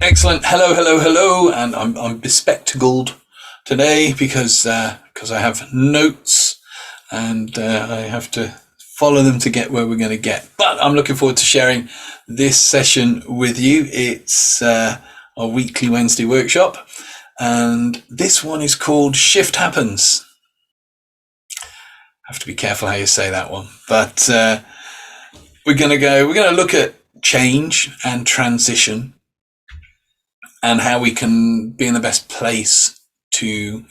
Excellent. Hello, hello, hello. And I'm bespectacled today because I have notes and I have to follow them to get where we're going to get. But I'm looking forward to sharing this session with you. It's our weekly Wednesday workshop, and this one is called Shift Happens. I have to be careful how you say that one, but we're going to look at change and transition and how we can be in the best place to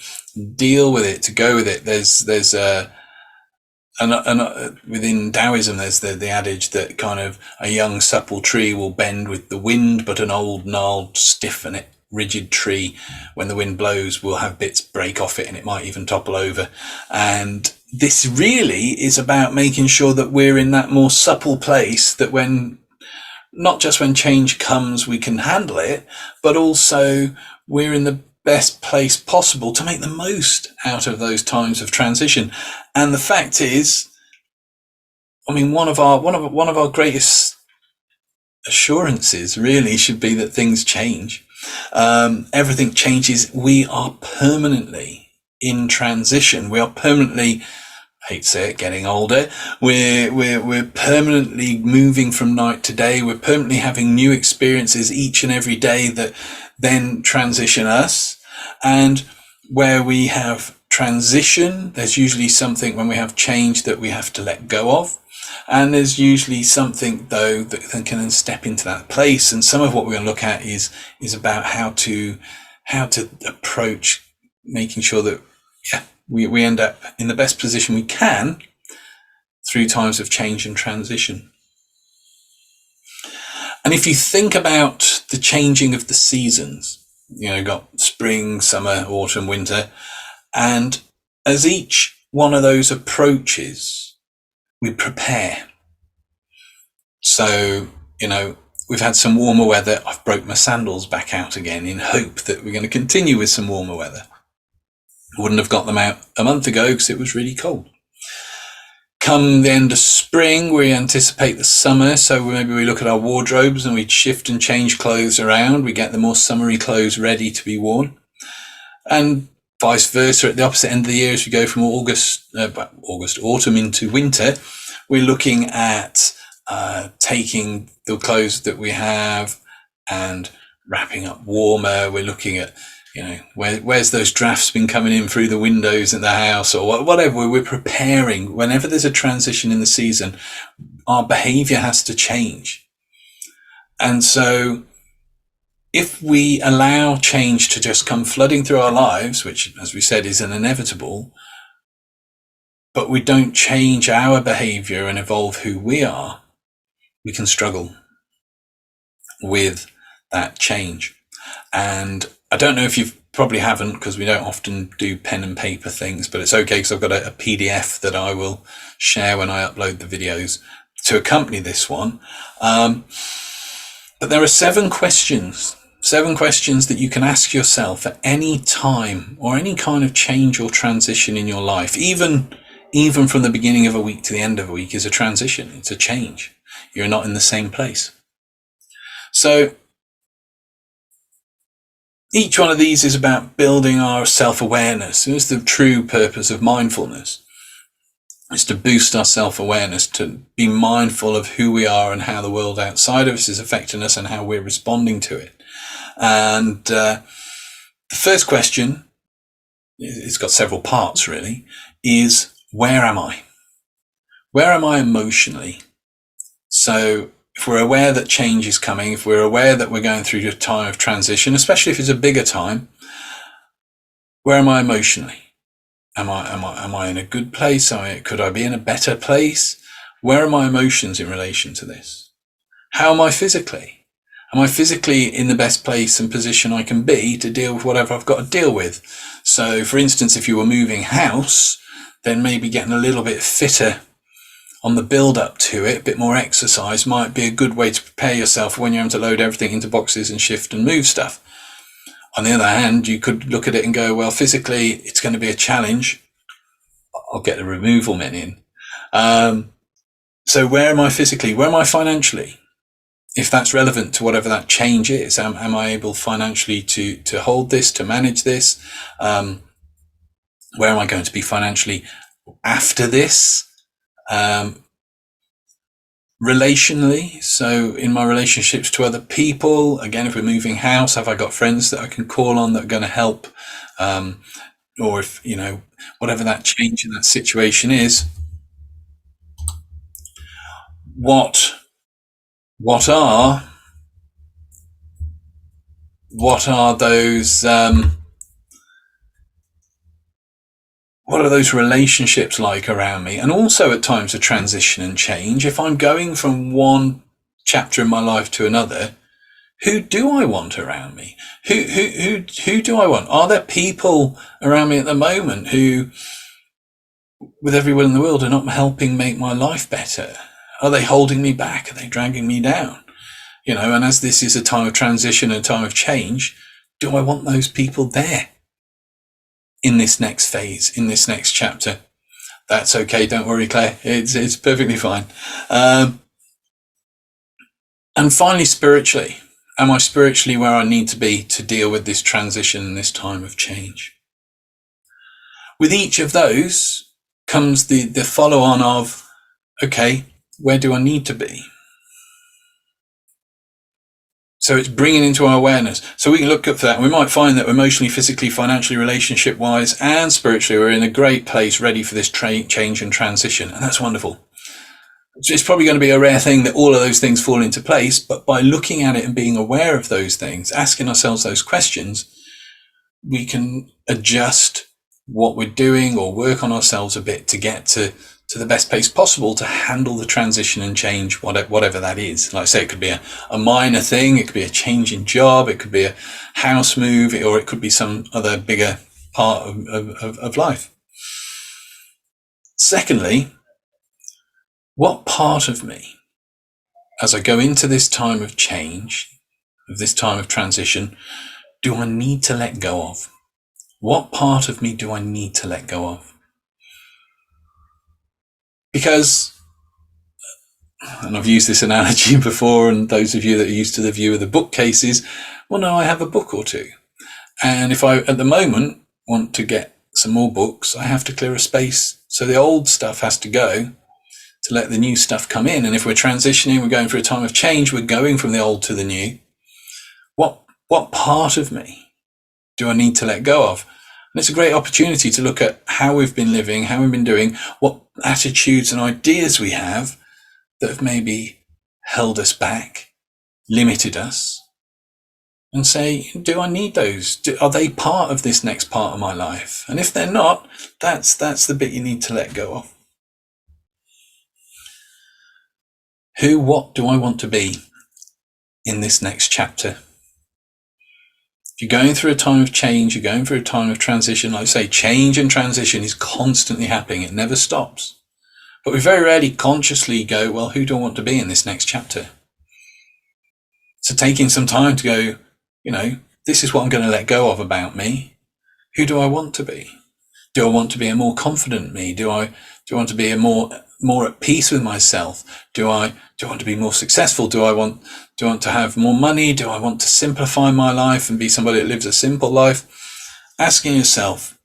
deal with it, to go with it. There's within Taoism, there's the adage that kind of a young supple tree will bend with the wind, but an old gnarled, stiff and rigid tree, when the wind blows, will have bits break off it and it might even topple over. And this really is about making sure that we're in that more supple place, that when not just when change comes, we can handle it, but also we're in the best place possible to make the most out of those times of transition. And the fact is, I mean, one of our greatest assurances really should be that things change. Everything changes. We are permanently in transition. We are permanently, I hate to say it, getting older. We're permanently moving from night to day. We're permanently having new experiences each and every day that then transition us. And where we have transition, there's usually something when we have change that we have to let go of. And there's usually something though that can then step into that place. And some of what we're going to look at is about how to approach making sure that we end up in the best position we can through times of change and transition. And if you think about the changing of the seasons, got spring, summer, autumn, winter, and as each one of those approaches, we prepare. So, we've had some warmer weather. I've broke my sandals back out again in hope that we're going to continue with some warmer weather. Wouldn't have got them out a month ago because it was really cold. Come the end of spring, we anticipate the summer, so maybe we look at our wardrobes and we shift and change clothes around. We get the more summery clothes ready to be worn. And vice versa, at the opposite end of the year, as we go from autumn into winter, we're looking at taking the clothes that we have and wrapping up warmer. We're looking at where's those drafts been coming in through the windows in the house or whatever. We're preparing. Whenever there's a transition in the season, our behavior has to change. And so if we allow change to just come flooding through our lives, which, as we said, is an inevitable, but we don't change our behavior and evolve who we are, we can struggle with that change. And I don't know if you've probably haven't, because we don't often do pen and paper things, but it's okay because I've got a PDF that I will share when I upload the videos to accompany this one. But there are 7 questions that you can ask yourself at any time or any kind of change or transition in your life. Even from the beginning of a week to the end of a week is a transition. It's a change. You're not in the same place. So each one of these is about building our self-awareness. It's the true purpose of mindfulness. It's to boost our self-awareness, to be mindful of who we are and how the world outside of us is affecting us and how we're responding to it. And the first question, it's got several parts really, is where am I? Where am I emotionally? So if we're aware that change is coming, if we're aware that we're going through a time of transition, especially if it's a bigger time, where am I emotionally? Am I in a good place? Could I be in a better place? Where are my emotions in relation to this? How am I physically? Am I physically in the best place and position I can be to deal with whatever I've got to deal with? So, for instance, if you were moving house, then maybe getting a little bit fitter on the build up to it, a bit more exercise might be a good way to prepare yourself when you're having to load everything into boxes and shift and move stuff. On the other hand, you could look at it and go, well, physically, it's going to be a challenge. I'll get the removal men in. So where am I physically? Where am I financially? if that's relevant to whatever that change is, am I able financially to hold this, to manage this? Where am I going to be financially after this? Relationally, so in my relationships to other people, again, if we're moving house, have I got friends that I can call on that are going to help? Or if, whatever that change in that situation is, what are those what are those relationships like around me? And also at times of transition and change, if I'm going from one chapter in my life to another, who do I want around me? Who do I want? Are there people around me at the moment who, with every will in the world, are not helping make my life better? Are they holding me back? Are they dragging me down? And as this is a time of transition and a time of change, do I want those people there in this next phase, in this next chapter? That's okay. Don't worry, Claire. It's perfectly fine. And finally, spiritually, am I spiritually where I need to be to deal with this transition and this time of change? With each of those comes the follow on of, okay, where do I need to be? So it's bringing into our awareness. So we can look up for that, and we might find that emotionally, physically, financially, relationship-wise, and spiritually, we're in a great place, ready for this change and transition, and that's wonderful. It's probably going to be a rare thing that all of those things fall into place, but by looking at it and being aware of those things, asking ourselves those questions, we can adjust what we're doing or work on ourselves a bit to get to the best place possible to handle the transition and change, whatever that is. Like I say, it could be a minor thing, it could be a change in job, it could be a house move, or it could be some other bigger part of life. Secondly, what part of me, as I go into this time of change, this time of transition, do I need to let go of? What part of me do I need to let go of? Because, and I've used this analogy before, and those of you that are used to the view of the bookcases, well, no, I have a book or two. And if I, at the moment, want to get some more books, I have to clear a space. So the old stuff has to go to let the new stuff come in. And if we're transitioning, we're going through a time of change, we're going from the old to the new. What part of me do I need to let go of? And it's a great opportunity to look at how we've been living, how we've been doing, what attitudes and ideas we have that have maybe held us back, limited us, and say, do I need those? Are they part of this next part of my life? And if they're not, that's the bit you need to let go of. What do I want to be in this next chapter? If you're going through a time of change, you're going through a time of transition, like I say, change and transition is constantly happening. It never stops. But we very rarely consciously go, well, who do I want to be in this next chapter? So taking some time to go, this is what I'm going to let go of about me. Who do I want to be? Do I want to be a more confident me? Do I want to be a more at peace with myself? Do I want to be more successful? Do I want to have more money? Do I want to simplify my life and be somebody that lives a simple life? Asking yourself,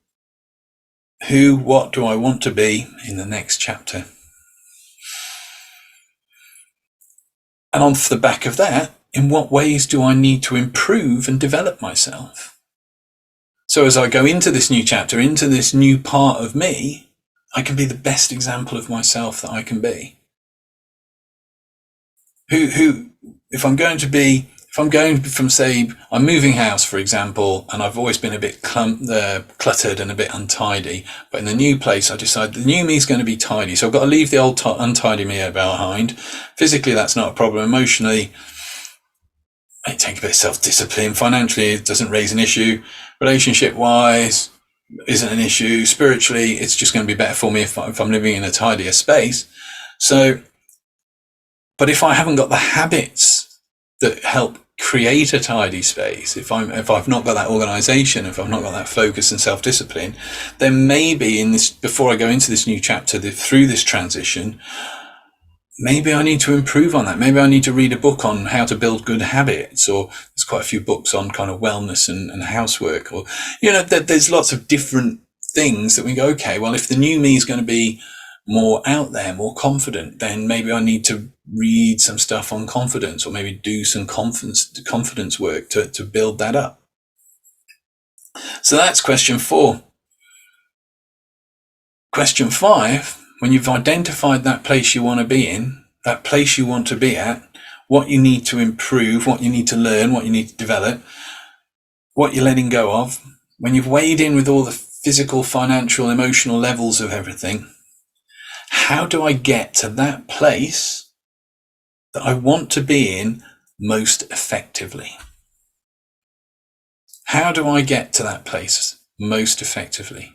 what do I want to be in the next chapter? And off the back of that, in what ways do I need to improve and develop myself? So as I go into this new chapter, into this new part of me, I can be the best example of myself that I can be. If I'm going from, say, I'm moving house, for example, and I've always been a bit cluttered and a bit untidy, but in the new place, I decide the new me is going to be tidy. So I've got to leave the old untidy me behind. Physically, that's not a problem. Emotionally, it takes a bit of self-discipline. Financially, it doesn't raise an issue. Relationship-wise, isn't an issue. Spiritually, it's just going to be better for me if I'm living in a tidier space. So, but if I haven't got the habits that help create a tidy space, if I've not got that organization, if I've not got that focus and self-discipline, then maybe before I go into this new chapter, through this transition, maybe I need to improve on that. Maybe I need to read a book on how to build good habits, or there's quite a few books on kind of wellness and housework, or, there's lots of different things that we go, okay, well, if the new me is going to be more out there, more confident, then maybe I need to read some stuff on confidence, or maybe do some confidence work to build that up. So that's question 4. Question 5, when you've identified that place you want to be in, that place you want to be at, what you need to improve, what you need to learn, what you need to develop, what you're letting go of, when you've weighed in with all the physical, financial, emotional levels of everything, how do I get to that place that I want to be in most effectively? How do I get to that place most effectively?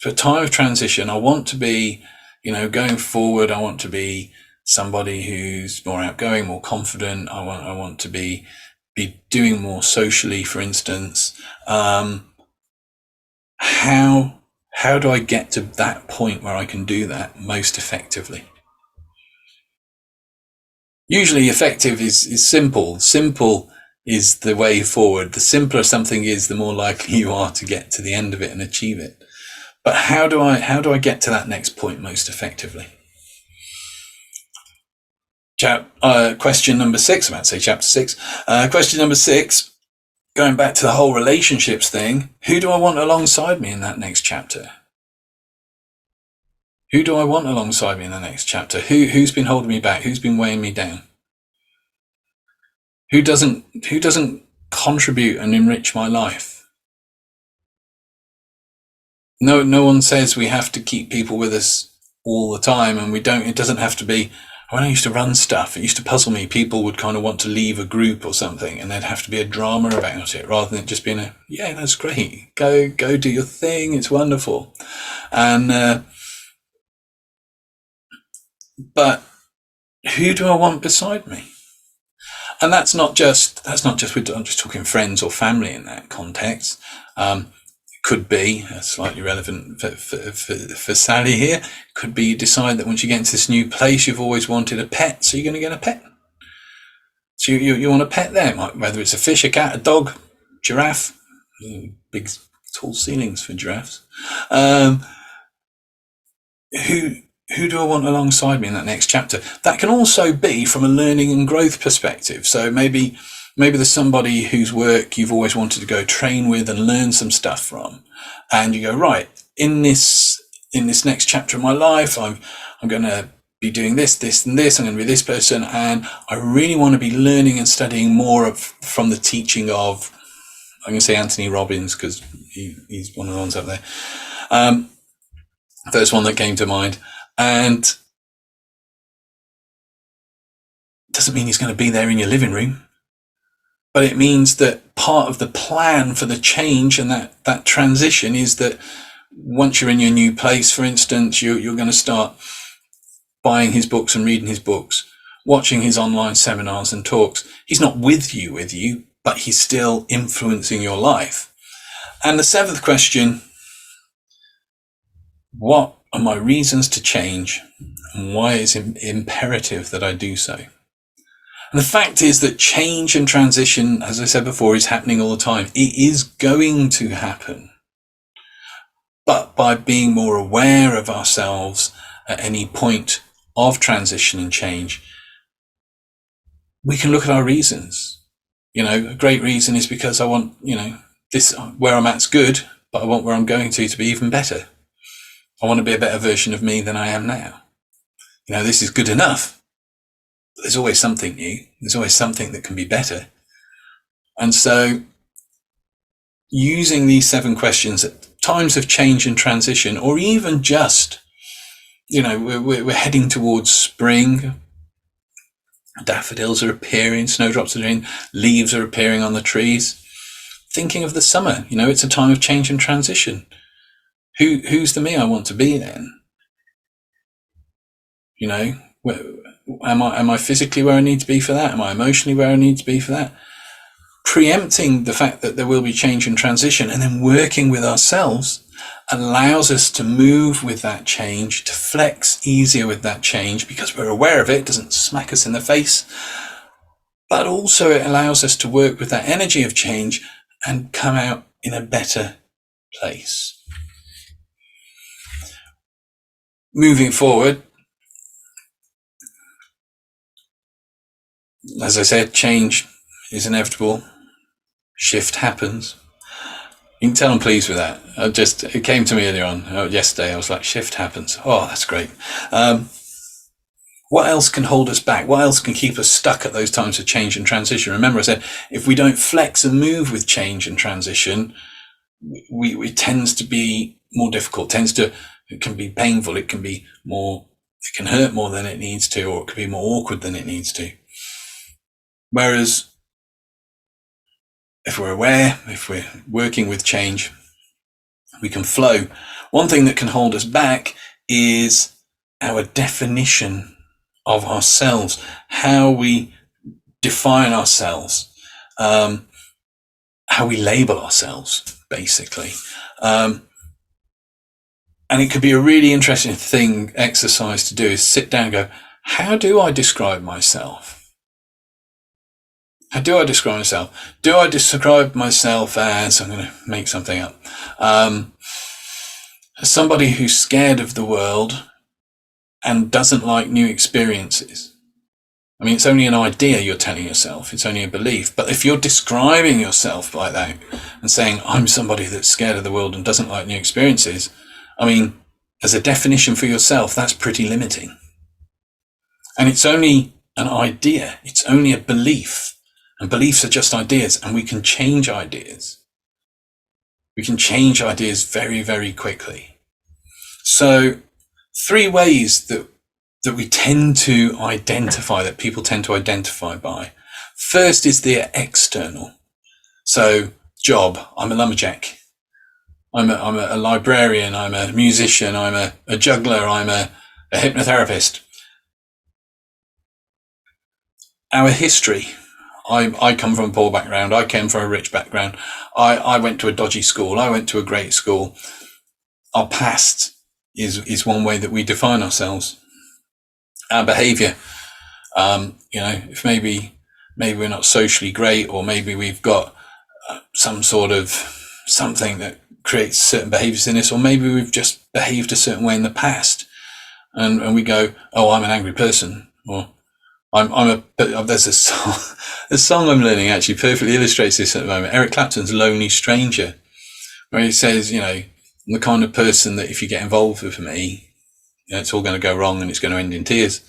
So a time of transition, I want to be, going forward, I want to be somebody who's more outgoing, more confident. I want to be doing more socially, for instance. How do I get to that point where I can do that most effectively? Usually effective is simple. Simple is the way forward. The simpler something is, the more likely you are to get to the end of it and achieve it. But how do I get to that next point most effectively? Question number 6, I'm about to say chapter 6. Question number 6, going back to the whole relationships thing, who do I want alongside me in that next chapter? Who do I want alongside me in the next chapter? Who's been holding me back? Who's been weighing me down? Who doesn't contribute and enrich my life? No one says we have to keep people with us all the time, and we don't. It doesn't have to be. When I used to run stuff, it used to puzzle me. People would kind of want to leave a group or something, and there'd have to be a drama about it, rather than it just being yeah, that's great. Go do your thing. It's wonderful. And but who do I want beside me? And that's not just I'm just talking friends or family in that context. Could be slightly relevant for Sally here. Could be you decide that once you get into this new place, you've always wanted a pet, so you're going to get a pet. So you want a pet there, whether it's a fish, a cat, a dog, giraffe. Big tall ceilings for giraffes. Who do I want alongside me in that next chapter? That can also be from a learning and growth perspective. So maybe there's somebody whose work you've always wanted to go train with and learn some stuff from, and you go, right, in this next chapter of my life, I'm going to be doing this, and this. I'm going to be this person, and I really want to be learning and studying more from the teaching of, I'm going to say Anthony Robbins because he's one of the ones up there. First one that came to mind, and doesn't mean he's going to be there in your living room. But it means that part of the plan for the change and that transition is that once you're in your new place, for instance, you're going to start buying his books and reading his books, watching his online seminars and talks. He's not with you, but he's still influencing your life. And the 7th question, what are my reasons to change, and why is it imperative that I do so? And the fact is that change and transition, as I said before, is happening all the time. It is going to happen. But by being more aware of ourselves at any point of transition and change, we can look at our reasons. A great reason is because I want, this, where I'm at's good, but I want where I'm going to be even better. I want to be a better version of me than I am now. This is good enough. There's always something new. There's always something that can be better. And so using these 7 questions at times of change and transition, or even just, we're heading towards spring. Daffodils are appearing, snowdrops are in, leaves are appearing on the trees. Thinking of the summer, it's a time of change and transition. Who's the me I want to be then? Am I physically where I need to be for that? Am I emotionally where I need to be for that? Preempting the fact that there will be change and transition, and then working with ourselves allows us to move with that change, to flex easier with that change because we're aware of it. It doesn't smack us in the face, but also it allows us to work with that energy of change and come out in a better place. Moving forward, as I said, change is inevitable. Shift happens. You can tell I'm pleased with that. It came to me earlier on, yesterday. I was like, shift happens. Oh, that's great. What else can hold us back? What else can keep us stuck at those times of change and transition? Remember, I said, if we don't flex and move with change and transition, it tends to be more difficult. It can be painful. It can hurt more than it needs to, or it can be more awkward than it needs to. Whereas if we're aware, if we're working with change, we can flow. One thing that can hold us back is our definition of ourselves, how we define ourselves, how we label ourselves, basically. And it could be a really interesting exercise to do, is sit down and go, how do I describe myself? How do I describe myself? Do I describe myself as, I'm going to make something up, as somebody who's scared of the world and doesn't like new experiences? I mean, it's only an idea you're telling yourself. It's only a belief. But if you're describing yourself like that and saying, I'm somebody that's scared of the world and doesn't like new experiences, I mean, as a definition for yourself, that's pretty limiting. And it's only an idea. It's only a belief. And beliefs are just ideas, and we can change ideas. We can change ideas very, very quickly. So 3 ways that we tend to identify, that people tend to identify by. First is the external. So job, I'm a lumberjack. I'm a librarian. I'm a musician. I'm a juggler. I'm a hypnotherapist. Our history. I come from a poor background. I came from a rich background. I went to a dodgy school. I went to a great school. Our past is one way that we define ourselves. Our behavior, if maybe we're not socially great, or maybe we've got some sort of something that creates certain behaviors in us, or maybe we've just behaved a certain way in the past, and we go, oh, I'm an angry person, or there's a song I'm learning actually perfectly illustrates this at the moment. Eric Clapton's Lonely Stranger, where he says, I'm the kind of person that if you get involved with me, it's all going to go wrong and it's going to end in tears.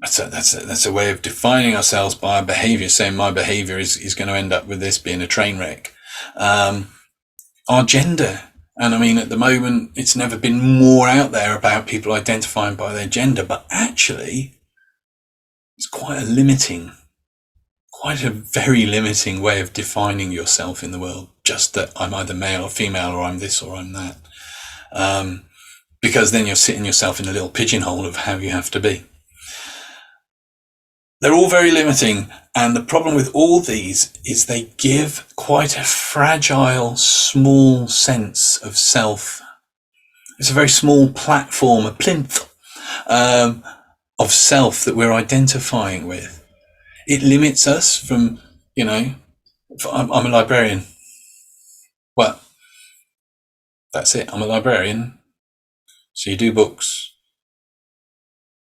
That's a way of defining ourselves by our behavior, saying my behavior is going to end up with this being a train wreck. Our gender. And I mean, at the moment, it's never been more out there about people identifying by their gender, but actually, it's quite a very limiting way of defining yourself in the world. Just that I'm either male or female, or I'm this or I'm that. Because then you're sitting yourself in a little pigeonhole of how you have to be. They're all very limiting. And the problem with all these is they give quite a fragile, small sense of self. It's a very small platform, a plinth, of self that we're identifying with. It limits us from, I'm a librarian. Well, that's it. I'm a librarian. So you do books.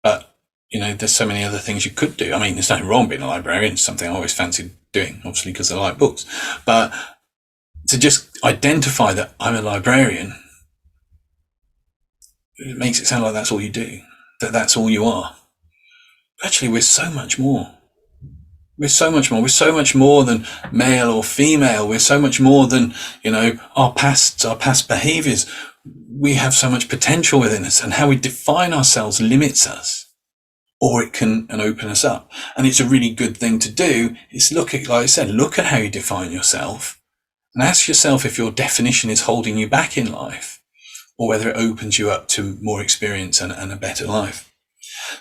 But, there's so many other things you could do. I mean, there's nothing wrong being a librarian. It's something I always fancied doing, obviously, because I like books. But to just identify that I'm a librarian, it makes it sound like that's all you do. That's all you are. Actually, we're so much more. We're so much more. We're so much more than male or female. We're so much more than, our past behaviors. We have so much potential within us, and how we define ourselves limits us, or it can open us up. And it's a really good thing to do is look at how you define yourself, and ask yourself if your definition is holding you back in life, or whether it opens you up to more experience and a better life.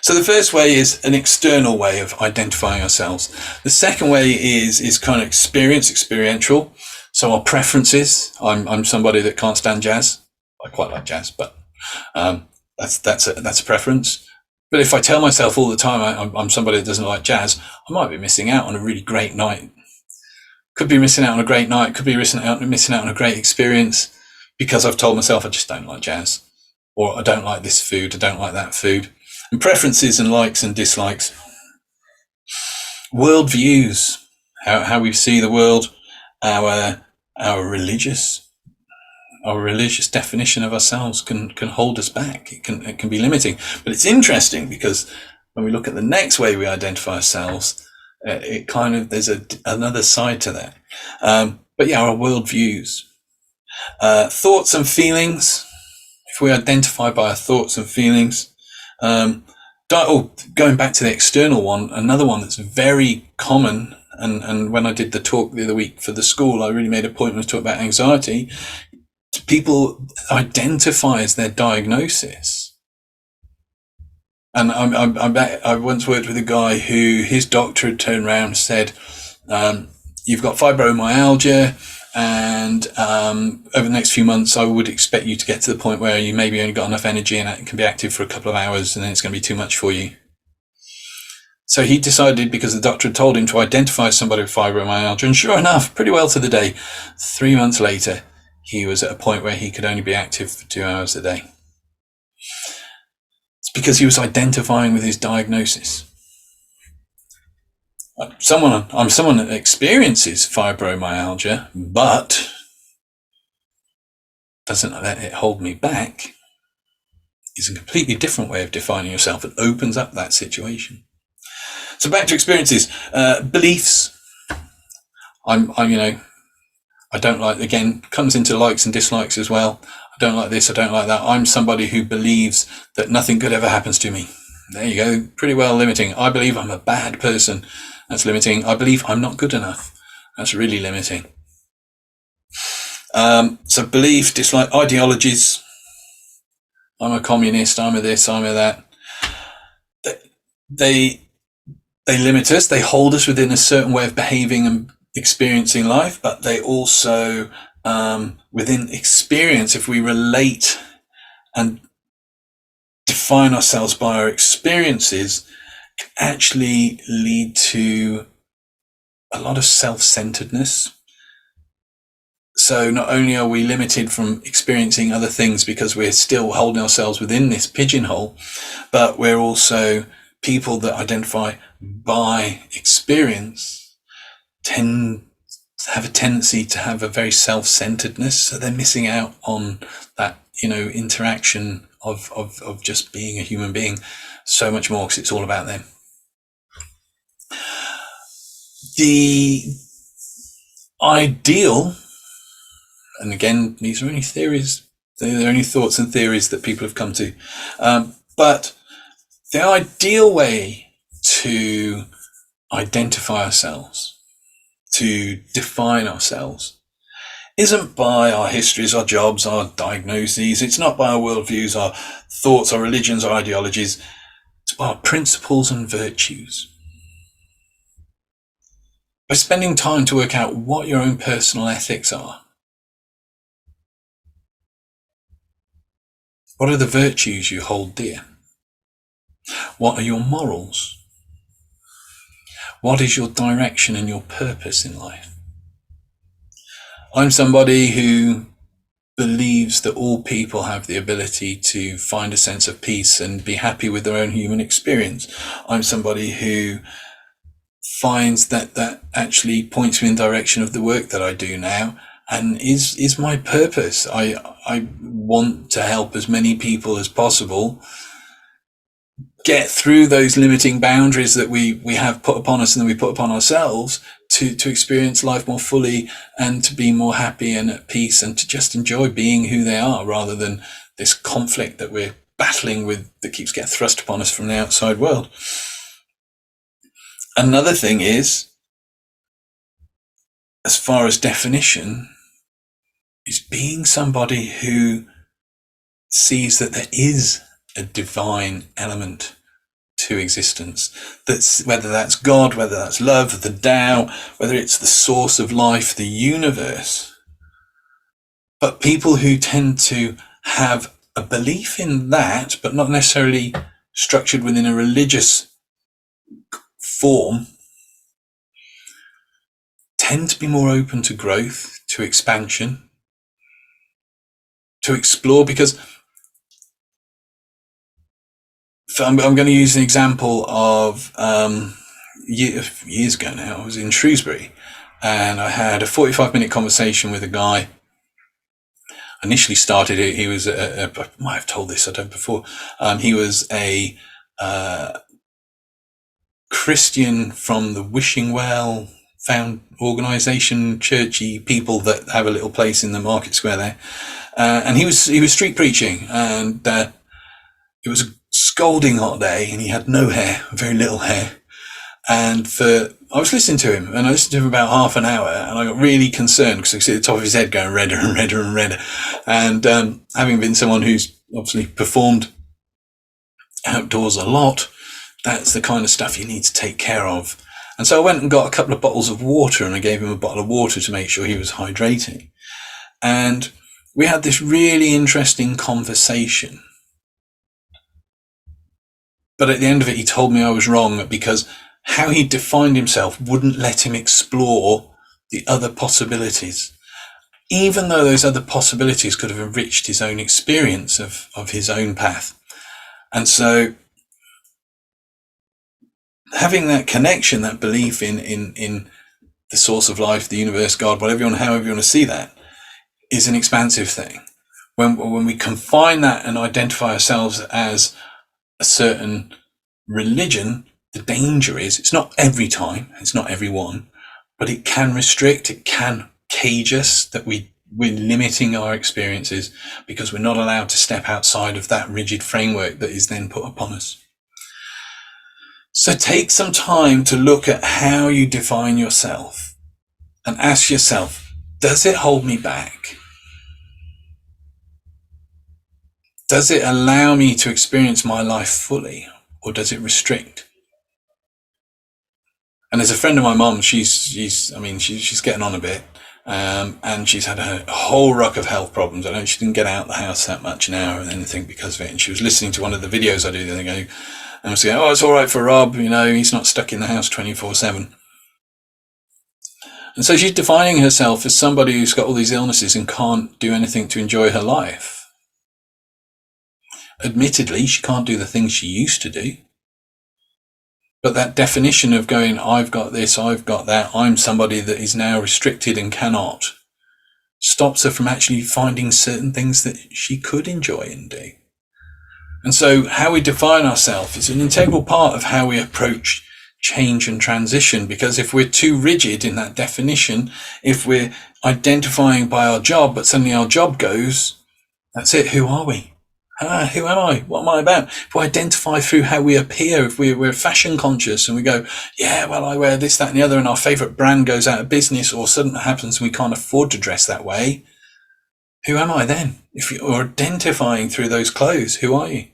So the first way is an external way of identifying ourselves. The second way is kind of experiential. So our preferences, I'm somebody that can't stand jazz. I quite like jazz, but that's a preference. But if I tell myself all the time I'm somebody that doesn't like jazz, I might be missing out on a really great night. Could be missing out on a great night. Could be missing out on a great experience because I've told myself I just don't like jazz, or I don't like this food, I don't like that food. And preferences and likes and dislikes. Worldviews, how we see the world, our religious definition of ourselves can hold us back. It can be limiting. But it's interesting because when we look at the next way we identify ourselves, it kind of, there's another side to that. But yeah, our worldviews, thoughts and feelings. If we identify by our thoughts and feelings, going back to the external one, another one that's very common, and when I did the talk the other week for the school, I really made a point to talk about anxiety. People identify as their diagnosis. And I once worked with a guy who his doctor had turned around and said, you've got fibromyalgia, and over the next few months, I would expect you to get to the point where you maybe only got enough energy and it can be active for a couple of hours, and then it's going to be too much for you. So he decided, because the doctor had told him, to identify somebody with fibromyalgia, and sure enough, pretty well to the day, 3 months later, he was at a point where he could only be active for 2 hours a day. It's because he was identifying with his diagnosis. I'm someone that experiences fibromyalgia, but doesn't let it hold me back. It's a completely different way of defining yourself. It opens up that situation. So back to experiences, beliefs. I don't like, again, comes into likes and dislikes as well. I don't like this, I don't like that. I'm somebody who believes that nothing good ever happens to me. There you go, pretty well limiting. I believe I'm a bad person. That's limiting. I believe I'm not good enough. That's really limiting. So belief, dislike, ideologies. I'm a communist, I'm a this, I'm a that. They limit us, they hold us within a certain way of behaving and experiencing life, but they also, within experience, if we relate and define ourselves by our experiences, can actually lead to a lot of self-centeredness. So not only are we limited from experiencing other things because we're still holding ourselves within this pigeonhole, but we're also people that identify by experience tend to have a tendency to have a very self-centeredness. So they're missing out on that, interaction of just being a human being so much more, because it's all about them. The ideal, and again, these are only theories, they're only thoughts and theories that people have come to, but the ideal way to identify ourselves, to define ourselves, isn't by our histories, our jobs, our diagnoses. It's not by our worldviews, our thoughts, our religions, our ideologies. It's by our principles and virtues. By spending time to work out what your own personal ethics are. What are the virtues you hold dear? What are your morals? What is your direction and your purpose in life? I'm somebody who believes that all people have the ability to find a sense of peace and be happy with their own human experience. I'm somebody who finds that actually points me in the direction of the work that I do now, and is my purpose. I want to help as many people as possible get through those limiting boundaries that we have put upon us and that we put upon ourselves, to experience life more fully and to be more happy and at peace and to just enjoy being who they are, rather than this conflict that we're battling with that keeps getting thrust upon us from the outside world. Another thing is, as far as definition, is being somebody who sees that there is a divine element to existence. That's whether that's God, whether that's love, the Tao, whether it's the source of life, the universe. But people who tend to have a belief in that, but not necessarily structured within a religious form, tend to be more open to growth, to expansion, to explore. Because I'm going to use an example of years ago now. I was in Shrewsbury and I had a 45-minute conversation with a guy. Initially started, he was I might have told this, I don't before. He was a Christian from the Wishing Well found organisation, churchy people that have a little place in the market square there, and he was street preaching, and it was a scalding hot day, and he had no hair, very little hair, and I was listening to him, and I listened to him about half an hour, and I got really concerned because I could see the top of his head going redder and redder and redder, and having been someone who's obviously performed outdoors a lot, that's the kind of stuff you need to take care of. And so I went and got a couple of bottles of water, and I gave him a bottle of water to make sure he was hydrating. And we had this really interesting conversation. But at the end of it, he told me I was wrong because how he defined himself wouldn't let him explore the other possibilities, even though those other possibilities could have enriched his own experience of his own path. And so having that connection, that belief in the source of life, the universe, God, however you want to see that, is an expansive thing. When we confine that and identify ourselves as a certain religion, the danger is it's not every time, it's not everyone, but it can restrict, it can cage us, that we're limiting our experiences because we're not allowed to step outside of that rigid framework that is then put upon us. So take some time to look at how you define yourself and ask yourself, does it hold me back? Does it allow me to experience my life fully, or does it restrict? And there's a friend of my mum, she's getting on a bit, and she's had a whole ruck of health problems. I know she didn't get out of the house that much now or anything because of it. And she was listening to one of the videos I do, and they go, and I was going, oh, it's all right for Rob, he's not stuck in the house 24/7. And so she's defining herself as somebody who's got all these illnesses and can't do anything to enjoy her life. Admittedly, she can't do the things she used to do. But that definition of going, I've got this, I've got that, I'm somebody that is now restricted and cannot, stops her from actually finding certain things that she could enjoy and do. And so how we define ourselves is an integral part of how we approach change and transition, because if we're too rigid in that definition, if we're identifying by our job, but suddenly our job goes, that's it, who are we? Who am I? What am I about? If we identify through how we appear, if we're fashion conscious and we go, yeah, well, I wear this, that, and the other, and our favourite brand goes out of business, or something happens and we can't afford to dress that way, who am I then? If you're identifying through those clothes, who are you?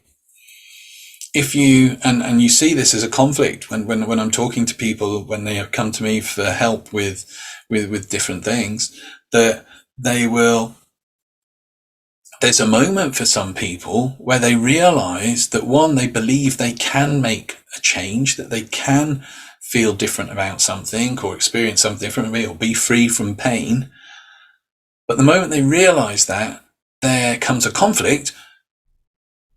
If you, and you see this as a conflict when I'm talking to people, when they have come to me for help with different things, that they will, there's a moment for some people where they realize that, one, they believe they can make a change, that they can feel different about something or experience something differently or be free from pain. But the moment they realize that, there comes a conflict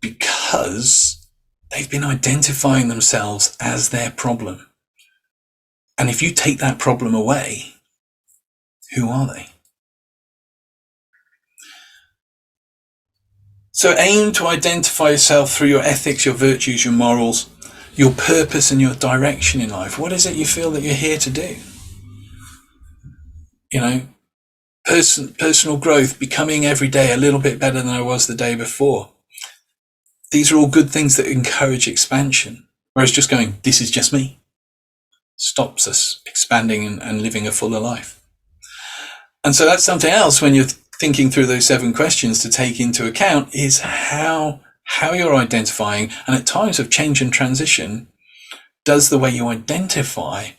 because they've been identifying themselves as their problem. And if you take that problem away, who are they? So aim to identify yourself through your ethics, your virtues, your morals, your purpose and your direction in life. What is it you feel that you're here to do? Personal growth, becoming every day a little bit better than I was the day before. These are all good things that encourage expansion. Whereas just going, this is just me, stops us expanding and living a fuller life. And so that's something else when you're thinking through those 7 questions to take into account, is how how you're identifying, and at times of change and transition, does the way you identify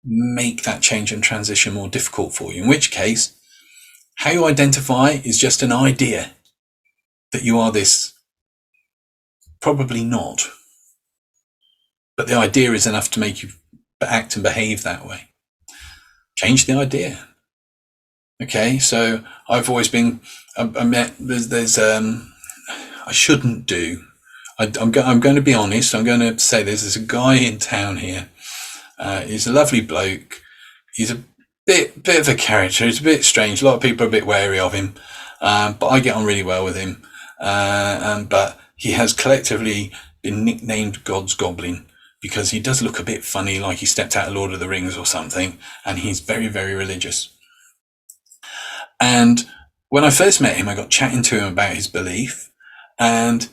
make that change and transition more difficult for you? In which case, how you identify is just an idea that you are this. Probably not. But the idea is enough to make you act and behave that way. Change the idea. Okay, so I've always been, I shouldn't do. I'm going to be honest. I'm going to say there's a guy in town here. He's a lovely bloke. He's a bit of a character. He's a bit strange. A lot of people are a bit wary of him, but I get on really well with him. But he has collectively been nicknamed God's Goblin because he does look a bit funny, like he stepped out of Lord of the Rings or something, and he's very, very religious. And when I first met him, I got chatting to him about his belief, and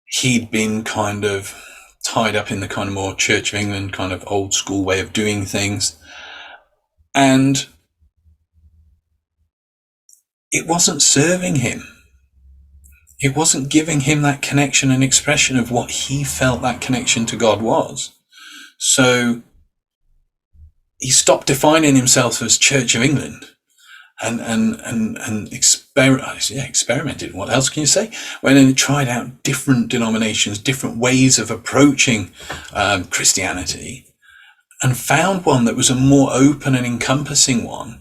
he'd been kind of tied up in the kind of more Church of England kind of old school way of doing things. And it wasn't serving him. It wasn't giving him that connection and expression of what he felt that connection to God was. So he stopped defining himself as Church of England and experimented. What else can you say? When he tried out different denominations, different ways of approaching Christianity, and found one that was a more open and encompassing one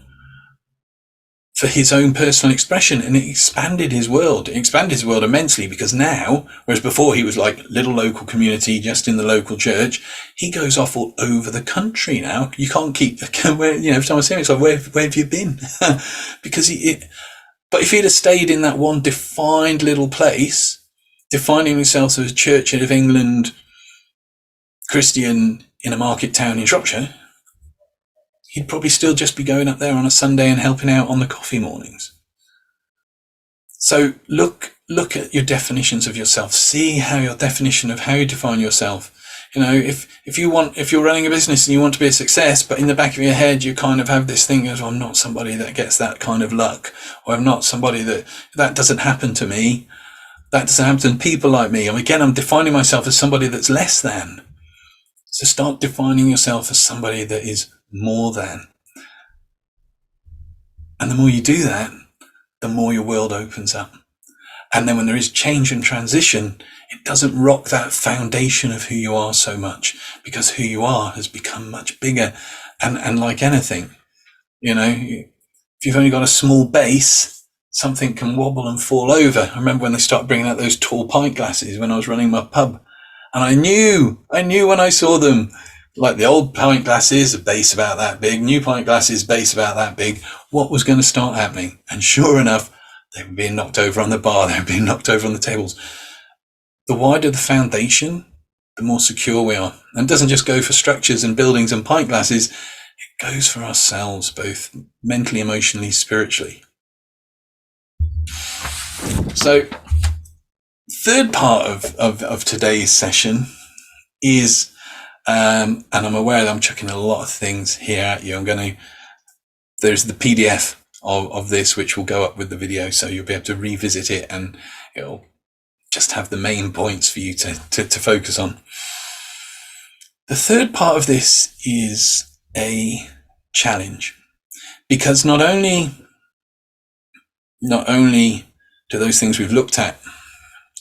for his own personal expression, and it expanded his world. It expanded his world immensely, because now, whereas before he was like little local community just in the local church, he goes off all over the country now. You can't keep, every time I see him, it's like, where have you been? Because but if he'd have stayed in that one defined little place, defining himself as a Church of England Christian in a market town in Shropshire, he'd probably still just be going up there on a Sunday and helping out on the coffee mornings. So look at your definitions of yourself. See how your definition of how you define yourself. If you're running a business and you want to be a success, but in the back of your head you kind of have this thing as, well, I'm not somebody that gets that kind of luck, or I'm not somebody that doesn't happen to me. That doesn't happen to people like me. I'm defining myself as somebody that's less than. So start defining yourself as somebody that is more than. And the more you do that, the more your world opens up. And then when there is change and transition, it doesn't rock that foundation of who you are so much, because who you are has become much bigger. And like anything, if you've only got a small base, something can wobble and fall over. I remember when they started bringing out those tall pint glasses when I was running my pub. And I knew when I saw them, like the old pint glasses, a base about that big, new pint glasses, base about that big, what was going to start happening. And sure enough, they were being knocked over on the bar, they were being knocked over on the tables. The wider the foundation, the more secure we are. And it doesn't just go for structures and buildings and pint glasses, it goes for ourselves, both mentally, emotionally, spiritually. So, third part of today's session is, and I'm aware that I'm chucking a lot of things here at you. There's the PDF of this, which will go up with the video, so you'll be able to revisit it, and it'll just have the main points for you to focus on. The third part of this is a challenge, because not only do those things we've looked at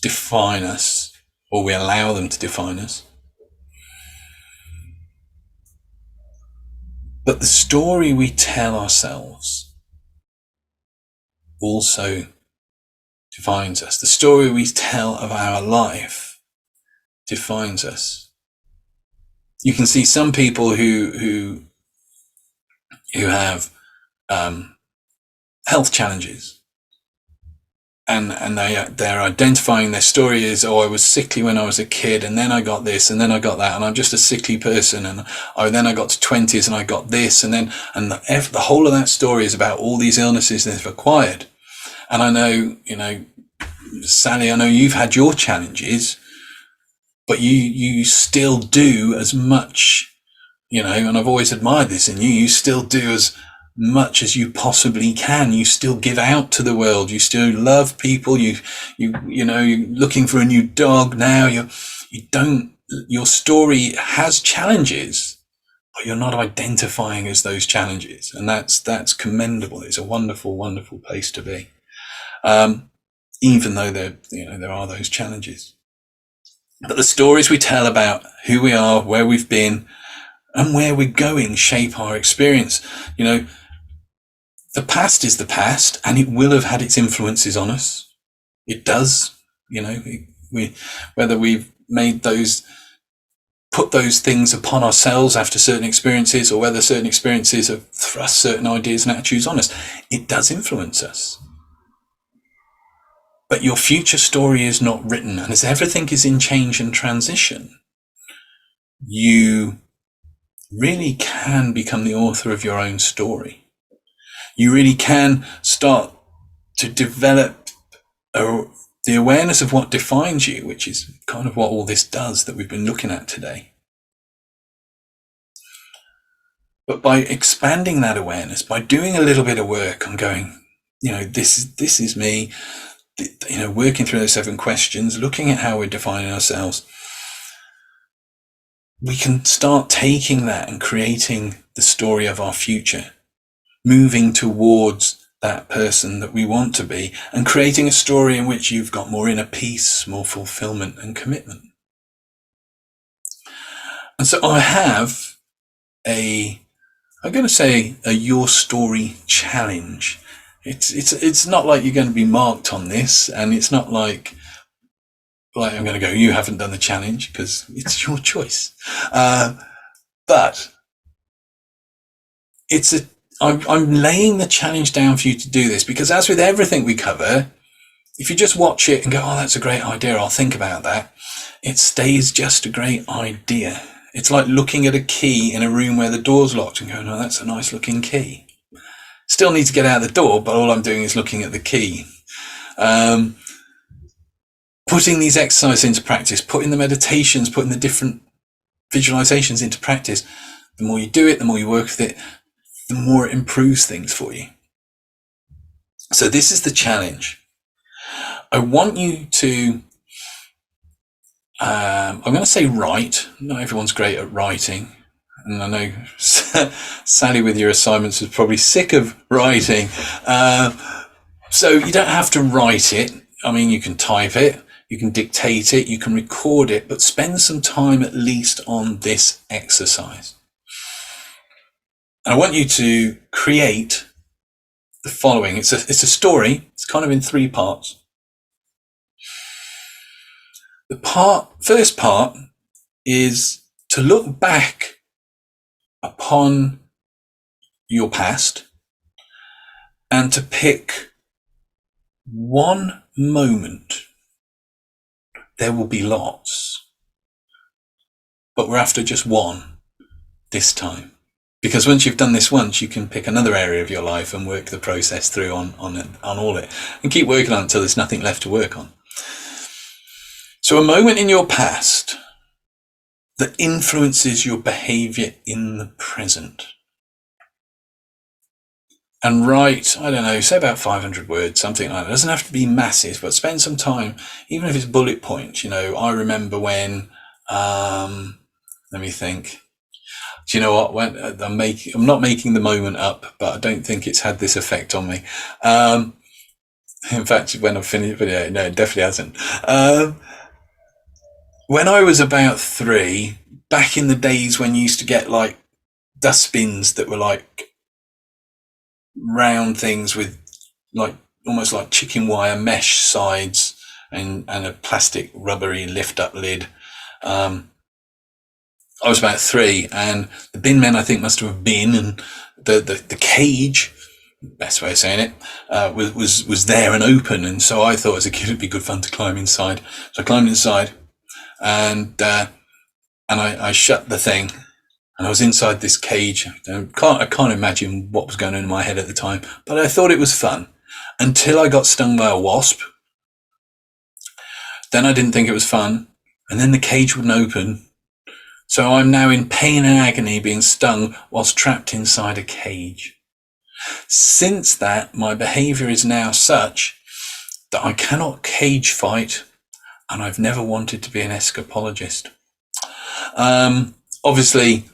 define us, or we allow them to define us, but the story we tell ourselves also defines us. The story we tell of our life defines us. You can see some people who have health challenges, and they're identifying their story as, I was sickly when I was a kid, and then I got this, and then I got that, and I'm just a sickly person, and then I got to 20s and I got this, and the whole of that story is about all these illnesses they've acquired. And I know, Sally, I know you've had your challenges, but you still do as much, and I've always admired this in you. You still do much as you possibly can. You still give out to the world. You still love people. You're looking for a new dog now. Your story has challenges, but you're not identifying as those challenges. And that's commendable. It's a wonderful, wonderful place to be. Even though there are those challenges. But the stories we tell about who we are, where we've been, and where we're going shape our experience. The past is the past, and it will have had its influences on us. It does. Whether we've put those things upon ourselves after certain experiences, or whether certain experiences have thrust certain ideas and attitudes on us, it does influence us. But your future story is not written, and as everything is in change and transition, you really can become the author of your own story. You really can start to develop the awareness of what defines you, which is kind of what all this does that we've been looking at today. But by expanding that awareness, by doing a little bit of work on going, this is me, working through those 7 questions, looking at how we're defining ourselves, we can start taking that and creating the story of our future, moving towards that person that we want to be, and creating a story in which you've got more inner peace, more fulfillment and commitment. And so I have a your story challenge. It's not like you're going to be marked on this, and it's not like I'm going to go, you haven't done the challenge, because it's your choice. But I'm laying the challenge down for you to do this, because as with everything we cover, if you just watch it and go, oh, that's a great idea, I'll think about that, it stays just a great idea. It's like looking at a key in a room where the door's locked and going, oh, that's a nice looking key. Still need to get out of the door, but all I'm doing is looking at the key. Putting these exercises into practice, putting the meditations, putting the different visualizations into practice, the more you do it, the more you work with it, the more it improves things for you. So this is the challenge. I want you to, I'm going to say write. Not everyone's great at writing. And I know Sally with your assignments is probably sick of writing. So you don't have to write it. I mean, you can type it, you can dictate it, you can record it, but spend some time at least on this exercise. And I want you to create the following. It's a story. It's kind of in 3 parts. The first part is to look back upon your past and to pick one moment. There will be lots, but we're after just one this time. Because once you've done this once, you can pick another area of your life and work the process through on all it, and keep working on it until there's nothing left to work on. So a moment in your past that influences your behavior in the present. And write, I don't know, say about 500 words, something like that. It doesn't have to be massive, but spend some time, even if it's bullet points. I remember when, let me think. Do you know what? When I'm not making the moment up, but I don't think it's had this effect on me. In fact, when I've finished the video, no, it definitely hasn't. When I was about 3, back in the days when you used to get like dustbins that were like round things with like almost like chicken wire mesh sides and a plastic rubbery lift up lid. I was about 3, and the bin men I think must have been, and the cage, best way of saying it, was there and open, and so I thought as a kid it'd be good fun to climb inside. So I climbed inside, and I shut the thing, and I was inside this cage. I can't imagine what was going on in my head at the time, but I thought it was fun until I got stung by a wasp. Then I didn't think it was fun, and then the cage wouldn't open. So I'm now in pain and agony being stung whilst trapped inside a cage. Since that, my behavior is now such that I cannot cage fight, and I've never wanted to be an escapologist. Obviously,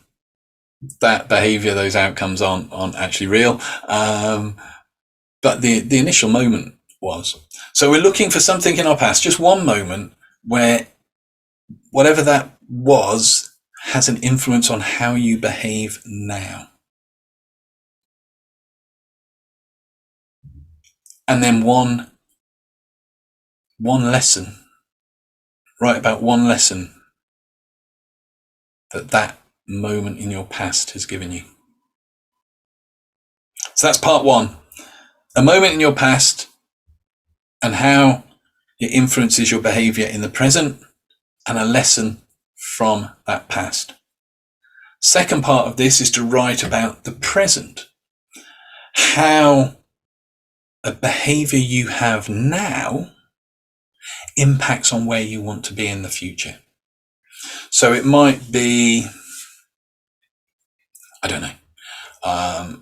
that behavior, those outcomes aren't actually real, but the initial moment was. So we're looking for something in our past, just one moment where whatever that was has an influence on how you behave now. And then one lesson, write about one lesson that moment in your past has given you. So that's part one. A moment in your past and how it influences your behavior in the present, and a lesson from that past. Second part of this is to write about the present. How a behavior you have now impacts on where you want to be in the future. So it might be, I don't know, I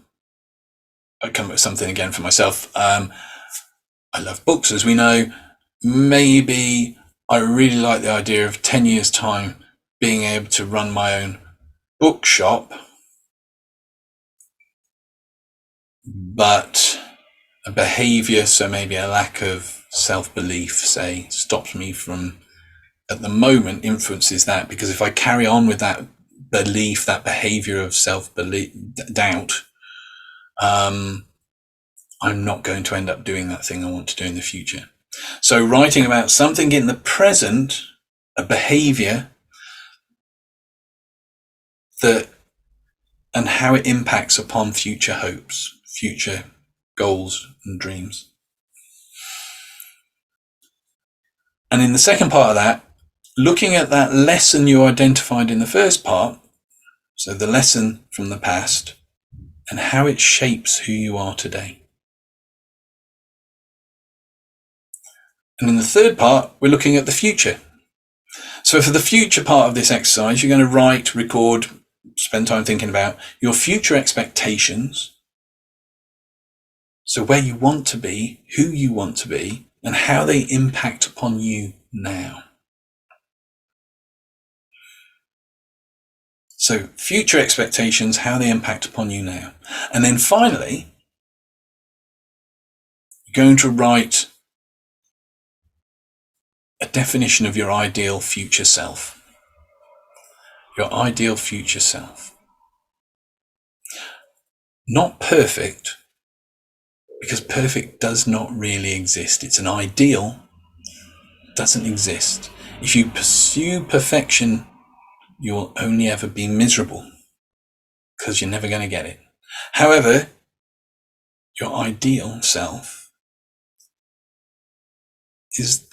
come up with something again for myself. I love books, as we know. Maybe I really like the idea of 10 years' time being able to run my own bookshop, but a behavior, so maybe a lack of self-belief, say, stops me from, at the moment, influences that, because if I carry on with that belief, that behavior of self-belief, doubt, I'm not going to end up doing that thing I want to do in the future. So writing about something in the present, a behavior that, and how it impacts upon future hopes, future goals and dreams. And in the second part of that, looking at that lesson you identified in the first part, so the lesson from the past, and how it shapes who you are today. And in the third part, we're looking at the future. So for the future part of this exercise, you're going to write, record, spend time thinking about your future expectations. So where you want to be, who you want to be, and how they impact upon you now. So future expectations, how they impact upon you now. And then finally, you're going to write a definition of your ideal future self. Your ideal future self. Not perfect, because perfect does not really exist. It's an ideal, doesn't exist. If you pursue perfection, you'll only ever be miserable, because you're never going to get it. However, your ideal self is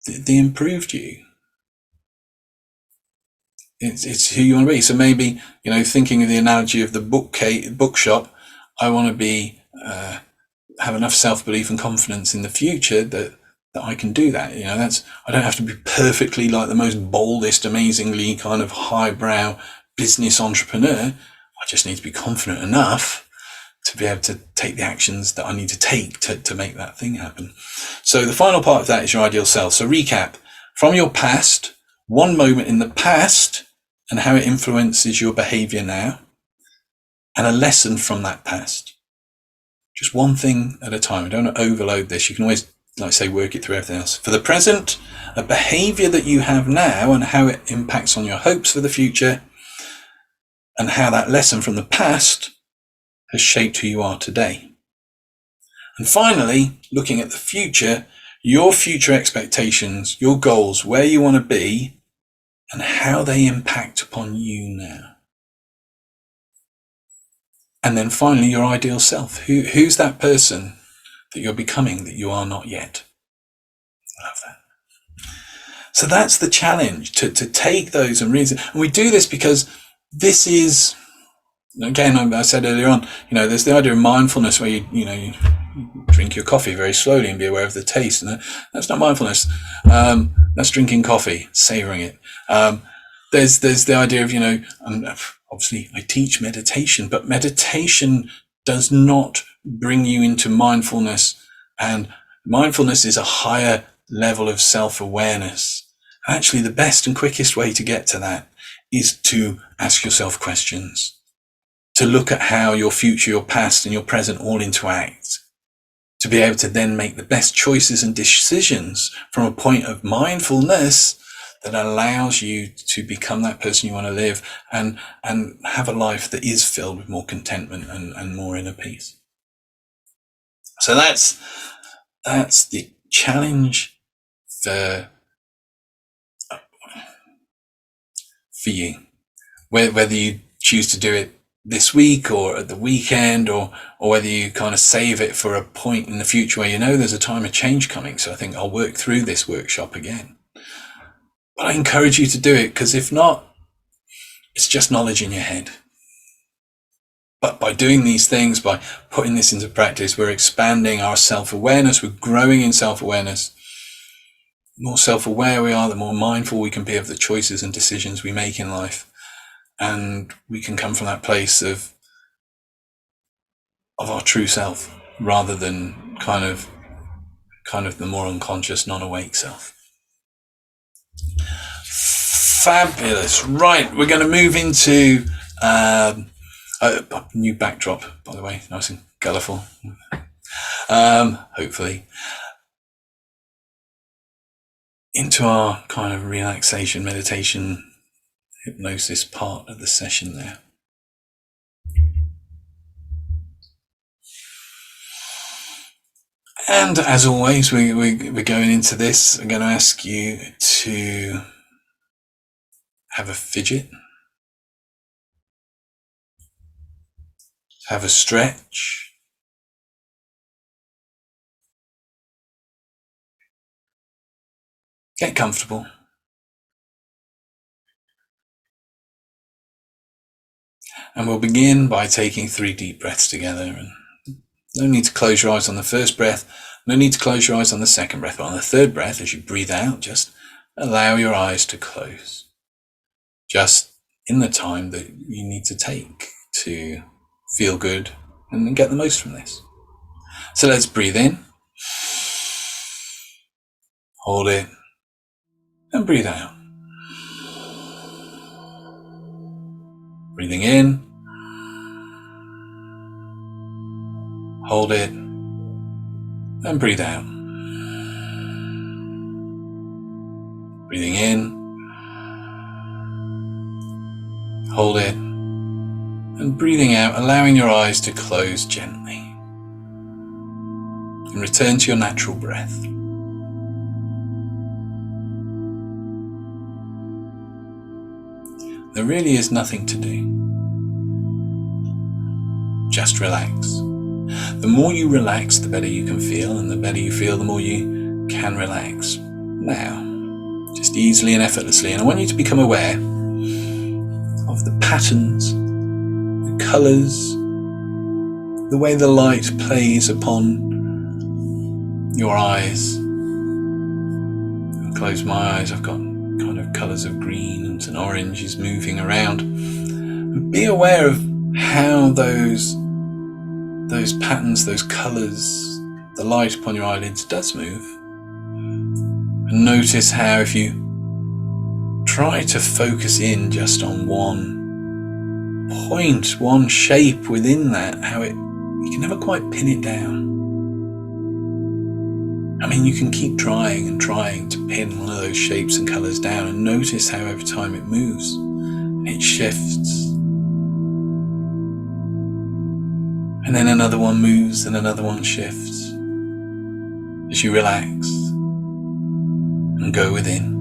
the improved you. It's who you want to be. So maybe, thinking of the analogy of the bookshop, I want to be have enough self-belief and confidence in the future that I can do that. I don't have to be perfectly like the most boldest, amazingly kind of highbrow business entrepreneur. I just need to be confident enough to be able to take the actions that I need to take to make that thing happen. So the final part of that is your ideal self. So recap from your past, one moment in the past and how it influences your behavior now, and a lesson from that past. Just one thing at a time. I don't want to overload this. You can always, like I say, work it through everything else. For the present, a behavior that you have now and how it impacts on your hopes for the future, and how that lesson from the past has shaped who you are today. And finally, looking at the future, your future expectations, your goals, where you want to be, and how they impact upon you now. And then finally, your ideal self. Who's that person that you're becoming that you are not yet? I love that. So that's the challenge, to take those and reason. And we do this because this is, again, I said earlier on, there's the idea of mindfulness where you drink your coffee very slowly and be aware of the taste. And that's not mindfulness. That's drinking coffee, savoring it. There's the idea of, obviously I teach meditation, but meditation does not bring you into mindfulness. And mindfulness is a higher level of self-awareness. Actually, the best and quickest way to get to that is to ask yourself questions, to look at how your future, your past, and your present all interact, to be able to then make the best choices and decisions from a point of mindfulness that allows you to become that person you want to live and have a life that is filled with more contentment and more inner peace. So that's the challenge for you, whether you choose to do it this week or at the weekend, or whether you kind of save it for a point in the future where you know there's a time of change coming. So I think I'll work through this workshop again. But I encourage you to do it, because if not, it's just knowledge in your head. But by doing these things, by putting this into practice, we're expanding our self-awareness, we're growing in self-awareness. The more self-aware we are, the more mindful we can be of the choices and decisions we make in life. And we can come from that place of our true self, rather than kind of the more unconscious, non-awake self. Fabulous. Right, we're going to move into a new backdrop, by the way, nice and colourful. Hopefully. Into our kind of relaxation, meditation, hypnosis part of the session there. And as always, we're going into this. I'm going to ask you to have a fidget, have a stretch, get comfortable. And we'll begin by taking 3 deep breaths together. And no need to close your eyes on the first breath. No need to close your eyes on the second breath. But on the third breath, as you breathe out, just allow your eyes to close. Just in the time that you need to take to feel good and get the most from this. So let's breathe in. Hold it. And breathe out. Breathing in. Hold it. And breathe out. Breathing in. Hold it. And breathing out, allowing your eyes to close gently. And return to your natural breath. There really is nothing to do. Just relax. The more you relax, the better you can feel, and the better you feel, the more you can relax. Now, just easily and effortlessly. And I want you to become aware of the patterns, the colours, the way the light plays upon your eyes. I'll close my eyes. I've got kind of colours of green and an orange is moving around. And be aware of how those patterns, those colours, the light upon your eyelids does move. And notice how if you try to focus in just on one point, one shape within that, how you can never quite pin it down. I mean, you can keep trying and trying to pin one of those shapes and colours down, and notice how over time it moves, it shifts. And then another one moves and another one shifts as you relax and go within.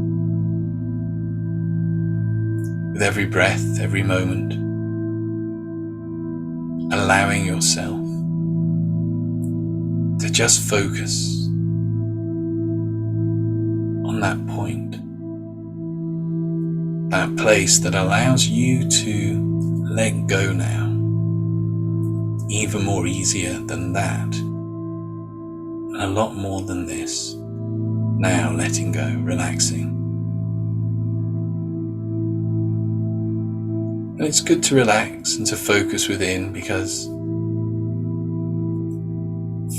With every breath, every moment, allowing yourself to just focus on that point, that place that allows you to let go now, even more easier than that, and a lot more than this. Now letting go, relaxing. And it's good to relax and to focus within, because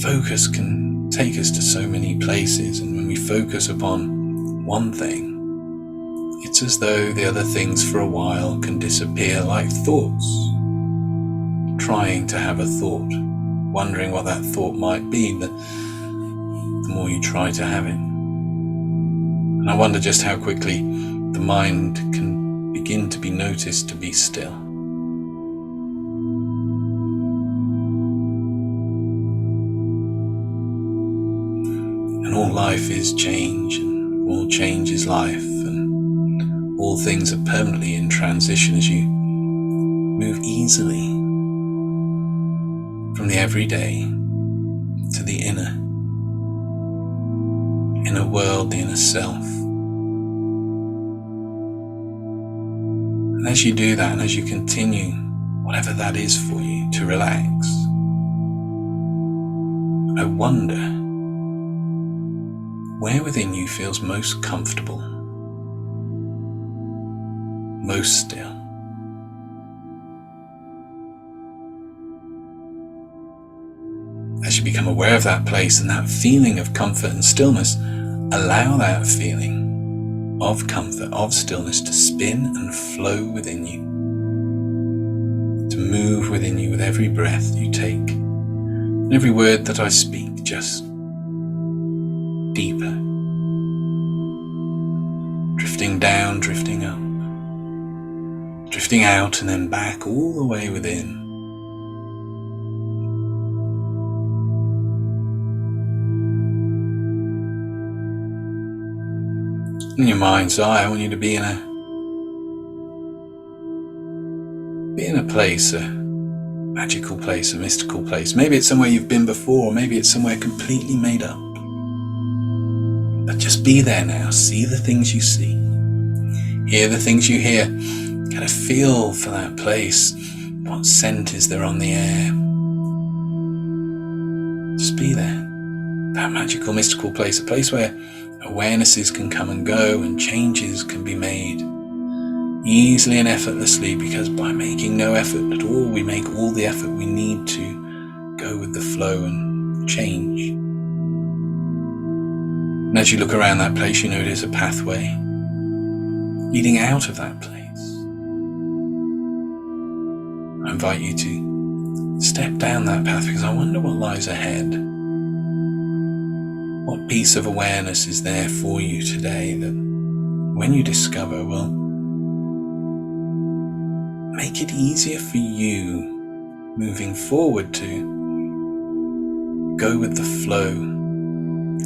Focus can take us to so many places, and when we focus upon one thing, it's as though the other things for a while can disappear like thoughts. Trying to have a thought, wondering what that thought might be, the more you try to have it. And I wonder just how quickly the mind can begin to be noticed to be still. And all life is change, and all change is life, and all things are permanently in transition as you move easily from the everyday to the inner world, the inner self. And as you do that, and as you continue, whatever that is for you, to relax, I wonder where within you feels most comfortable, most still. As you become aware of that place and that feeling of comfort and stillness, allow that feeling of comfort, of stillness to spin and flow within you, to move within you with every breath you take, and every word that I speak, just deeper, drifting down, drifting up, drifting out and then back all the way within. In your mind's eye, I want you to be in a place, a magical place, a mystical place. Maybe it's somewhere you've been before, or maybe it's somewhere completely made up. But just be there now. See the things you see. Hear the things you hear. Get a feel for that place. What scent is there on the air? Just be there. That magical, mystical place, a place where awarenesses can come and go and changes can be made easily and effortlessly, because by making no effort at all, we make all the effort we need to go with the flow and change. And as you look around that place, you notice a pathway leading out of that place. I invite you to step down that path, because I wonder what lies ahead. What piece of awareness is there for you today that when you discover will make it easier for you moving forward to go with the flow,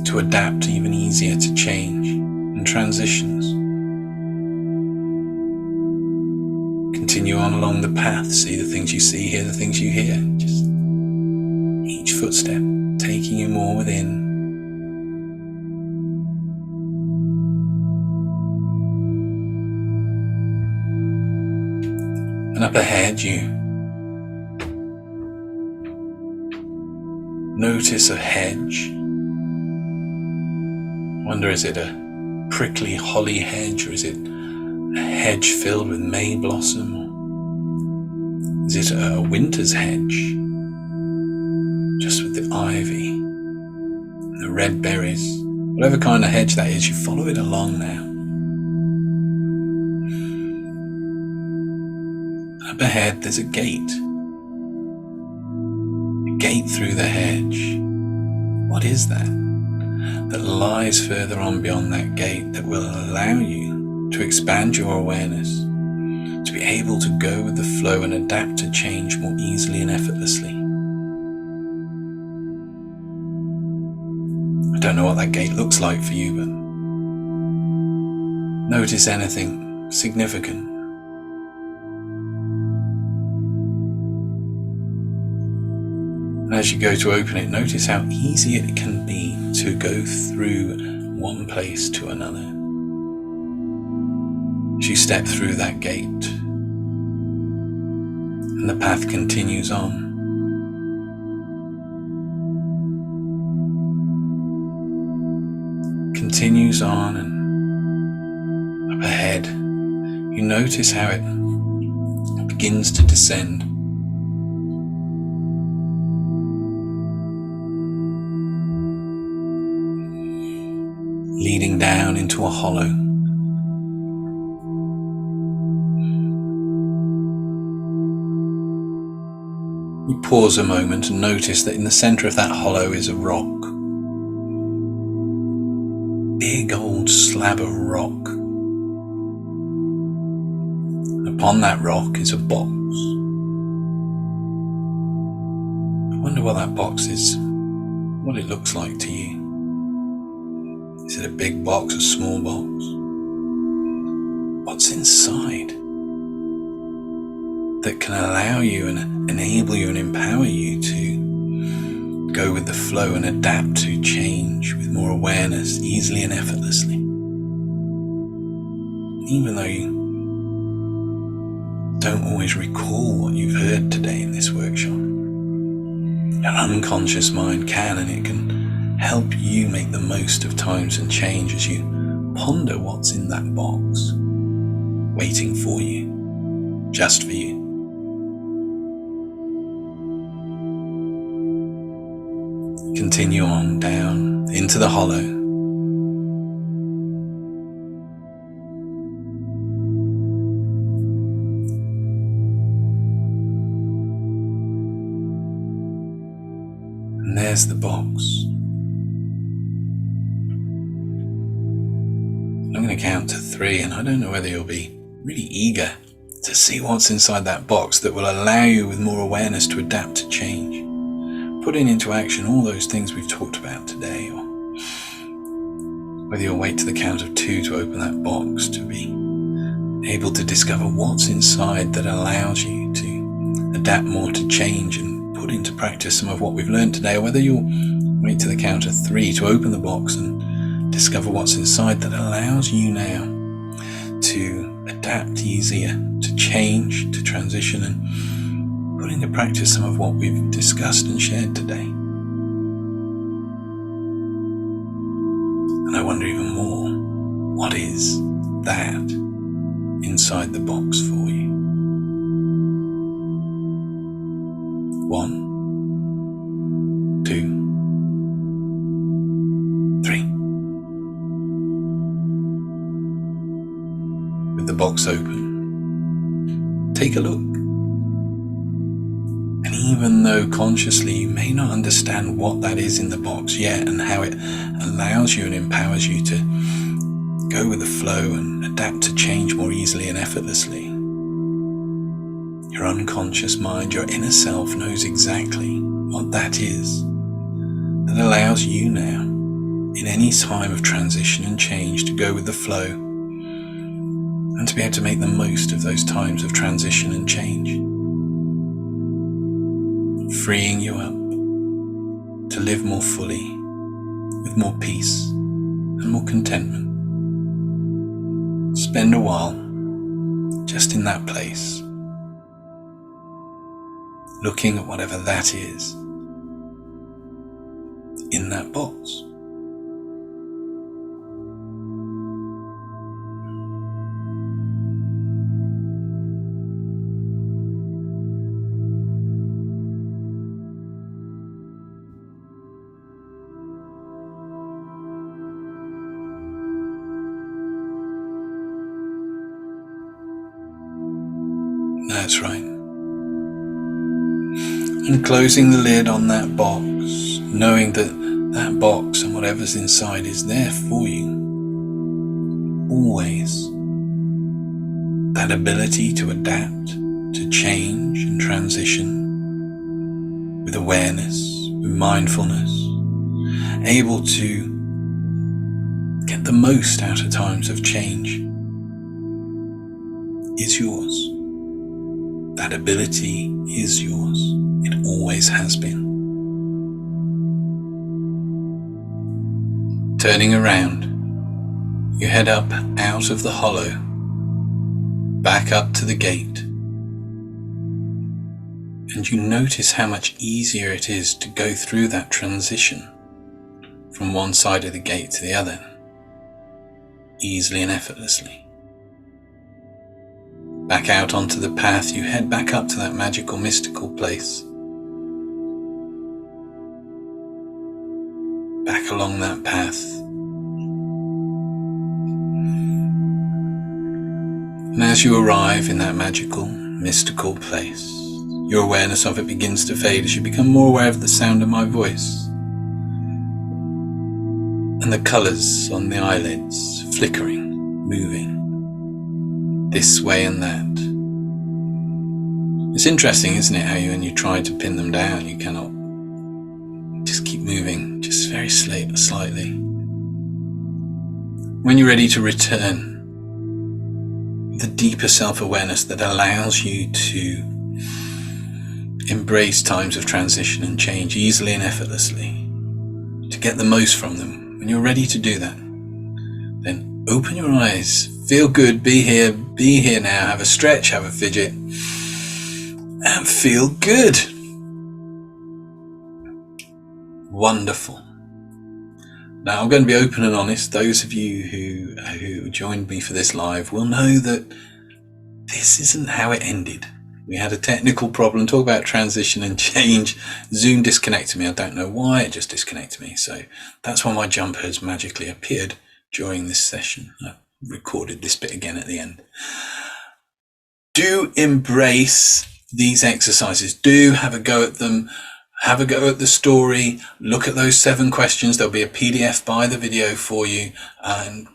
to adapt even easier to change and transitions. Continue on along the path, see the things you see, hear the things you hear. Just each footstep taking you more within. And up ahead you notice a hedge. I wonder, is it a prickly holly hedge, or is it a hedge filled with may blossom? Or is it a winter's hedge, just with the ivy and the red berries? Whatever kind of hedge that is, you follow it along now. Up ahead there's a gate through the hedge. What is that lies further on beyond that gate that will allow you to expand your awareness, to be able to go with the flow and adapt to change more easily and effortlessly? I don't know what that gate looks like for you, but notice anything significant. And as you go to open it, notice how easy it can be to go through one place to another. As you step through that gate, and the path continues on. Continues on, and up ahead, you notice how it begins to descend. leading down into a hollow. You pause a moment and notice that in the center of that hollow is a rock. Big old slab of rock. Upon that rock is a box. I wonder what that box is, what it looks like to you. Is it a big box, a small box? What's inside that can allow you and enable you and empower you to go with the flow and adapt to change with more awareness, easily and effortlessly? Even though you don't always recall what you've heard today in this workshop, your unconscious mind can, and it can help you make the most of times and change as you ponder what's in that box, waiting for you, just for you. Continue on down into the hollow. And there's the box. I'm going to count to 3, and I don't know whether you'll be really eager to see what's inside that box that will allow you with more awareness to adapt to change, putting into action all those things we've talked about today, or whether you'll wait to the count of 2 to open that box to be able to discover what's inside that allows you to adapt more to change and put into practice some of what we've learned today, or whether you'll wait to the count of 3 to open the box and discover what's inside that allows you now to adapt easier, to change, to transition, and put into practice some of what we've discussed and shared today. And I wonder even more, what is that inside the box for you? 1, 2, 3. With the box open, take a look. And even though consciously you may not understand what that is in the box yet and how it allows you and empowers you to go with the flow and adapt to change more easily and effortlessly, your unconscious mind, your inner self knows exactly what that is that allows you now, in any time of transition and change, to go with the flow and to be able to make the most of those times of transition and change, freeing you up to live more fully, with more peace and more contentment. Spend a while just in that place, looking at whatever that is in that box. That's right. And closing the lid on that box, knowing that that box and whatever's inside is there for you, always. That ability to adapt, to change and transition with awareness, with mindfulness, able to get the most out of times of change is yours. That ability is yours. It always has been. Turning around, you head up out of the hollow, back up to the gate, and you notice how much easier it is to go through that transition from one side of the gate to the other, easily and effortlessly. Back out onto the path, you head back up to that magical, mystical place. Back along that path, And as you arrive in that magical, mystical place, your awareness of it begins to fade as you become more aware of the sound of my voice and the colours on the eyelids flickering, moving this way and that. It's interesting, isn't it, how when you try to pin them down, you cannot. Just keep moving, just very slightly. When you're ready to return, the deeper self-awareness that allows you to embrace times of transition and change easily and effortlessly, to get the most from them. When you're ready to do that, then open your eyes, feel good, be here now, have a stretch, have a fidget, and feel good. Wonderful. Now, I'm going to be open and honest. Those of you who joined me for this live will know that this isn't how it ended. We had a technical problem, talk about transition and change. Zoom disconnected me. I don't know why, it just disconnected me. So that's why my jumper has magically appeared during this session. I recorded this bit again at the end. Do embrace these exercises. Do have a go at them. Have a go at the story. Look at those 7 questions. There'll be a PDF by the video for you. And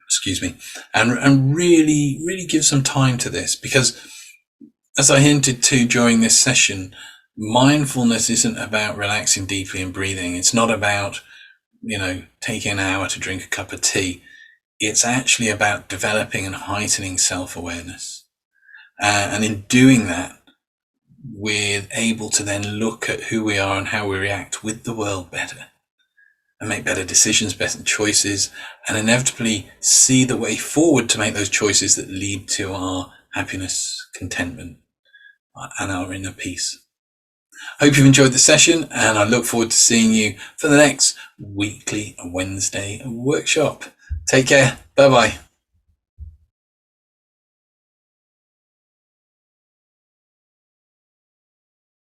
excuse me, and really give some time to this, because as I hinted to during this session, mindfulness isn't about relaxing deeply and breathing. It's not about, taking an hour to drink a cup of tea. It's actually about developing and heightening self-awareness. And in doing that, we're able to then look at who we are and how we react with the world better, and make better decisions, better choices, and inevitably see the way forward to make those choices that lead to our happiness, contentment, and our inner peace. Hope you've enjoyed the session, and I look forward to seeing you for the next weekly Wednesday workshop. Take care. Bye-bye.